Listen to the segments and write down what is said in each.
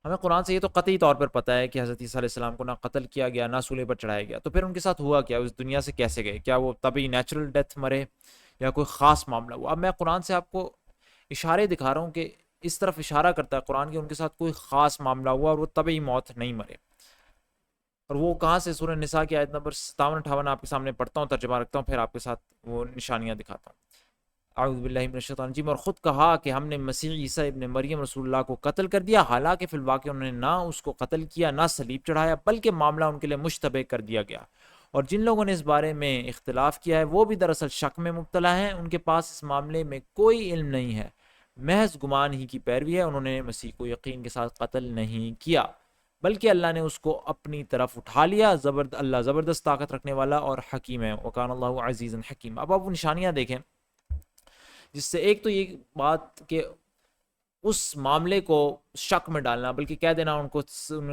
ہمیں قرآن سے یہ تو قطعی طور پر پتہ ہے کہ حضرت عیسیٰ علیہ السلام کو نہ قتل کیا گیا نہ سولے پر چڑھایا گیا، تو پھر ان کے ساتھ ہوا کیا، اس دنیا سے کیسے گئے، کیا وہ تبھی نیچرل ڈیتھ مرے یا کوئی خاص معاملہ ہوا؟ اب میں قرآن سے آپ کو اشارے دکھا رہا ہوں کہ اس طرف اشارہ کرتا ہے قرآن کہ ان کے ساتھ کوئی خاص معاملہ ہوا اور وہ طبعی موت نہیں مرے۔ اور وہ کہاں سے؟ سورہ نساء کی آیت نمبر 57-58 آپ کے سامنے پڑھتا ہوں، ترجمہ رکھتا ہوں، پھر آپ کے ساتھ وہ نشانیاں دکھاتا ہوں۔ اعوذ باللہ من الشیطان الرجیم، اور خود کہا کہ ہم نے مسیح عیسیٰ ابن مریم رسول اللہ کو قتل کر دیا، حالانکہ فی الواقع انہوں نے نہ اس کو قتل کیا نہ صلیب چڑھایا، بلکہ معاملہ ان کے لیے مشتبہ کر دیا گیا، اور جن لوگوں نے اس بارے میں اختلاف کیا ہے وہ بھی دراصل شک میں مبتلا ہیں، ان کے پاس اس معاملے میں کوئی علم نہیں ہے، محض گمان ہی کی پیروی ہے، انہوں نے مسیح کو یقین کے ساتھ قتل نہیں کیا بلکہ اللہ نے اس کو اپنی طرف اٹھا لیا، اللہ زبردست طاقت رکھنے والا اور حکیم ہے، وکان اللہ عزیزا حکیم۔ اب آپ وہ نشانیاں دیکھیں، جس سے ایک تو یہ بات کہ اس معاملے کو شک میں ڈالنا، بلکہ کہہ دینا ان کو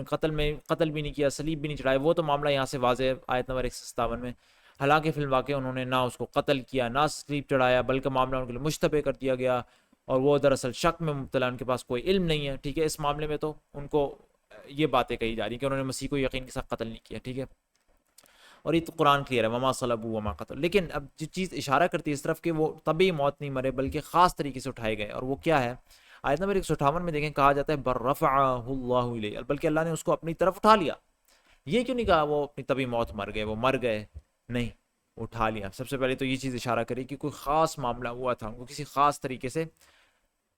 قتل بھی نہیں کیا، صلیب بھی نہیں چڑھائے، وہ تو معاملہ یہاں سے واضح ہے آیت نمبر 157 میں، حالانکہ فی الواقع انہوں نے نہ اس کو قتل کیا نہ صلیب چڑھایا، بلکہ معاملہ ان کے لیے مشتبہ کر دیا گیا اور وہ دراصل شک میں مبتلا، ان کے پاس کوئی علم نہیں ہے، ٹھیک ہے۔ اس معاملے میں تو ان کو یہ باتیں کہی جا رہی ہیں کہ انہوں نے مسیح کو یقین کے ساتھ قتل نہیں کیا، ٹھیک ہے، اور یہ تو قرآن کلیئر ہے، وما صلبوا وما قتل۔ لیکن اب جو چیز اشارہ کرتی ہے اس طرف کہ وہ طبی موت نہیں مرے بلکہ خاص طریقے سے اٹھائے گئے، اور وہ کیا ہے؟ آیت نمبر 158 میں دیکھیں، کہا جاتا ہے بر رفعہ اللہ الیہ، بلکہ اللہ نے اس کو اپنی طرف اٹھا لیا۔ یہ کیوں نہیں کہا وہ اپنی طبی موت مر گئے، وہ مر گئے، نہیں، اٹھا لیا۔ سب سے پہلے تو یہ چیز اشارہ کرے کہ کوئی خاص معاملہ ہوا تھا، ان کو کسی خاص طریقے سے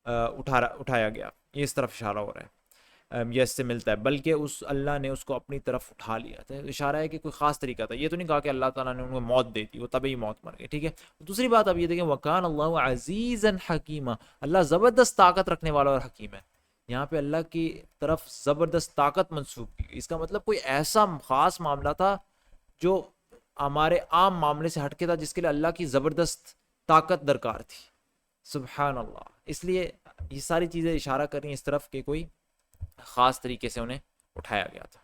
اٹھایا گیا، یہ اس طرف اشارہ ہو رہا ہے، یہ اس سے ملتا ہے، بلکہ اس اللہ نے اس کو اپنی طرف اٹھا لیا تھا، اشارہ ہے کہ کوئی خاص طریقہ تھا، یہ تو نہیں کہا کہ اللہ تعالیٰ نے ان کو موت دے دی، وہ طبعی موت مر گئے، ٹھیک ہے۔ دوسری بات اب یہ دیکھیں، وکان اللہ عزیزا حکیما، اللہ زبردست طاقت رکھنے والا اور حکیم ہے۔ یہاں پہ اللہ کی طرف زبردست طاقت منسوب کی، اس کا مطلب کوئی ایسا خاص معاملہ تھا جو ہمارے عام معاملے سے ہٹ کے تھا، جس کے لیے اللہ کی زبردست طاقت درکار تھی، سبحان اللہ۔ اس لیے یہ ساری چیزیں اشارہ کر رہی ہیں اس طرف کہ کوئی خاص طریقے سے انہیں اٹھایا گیا تھا۔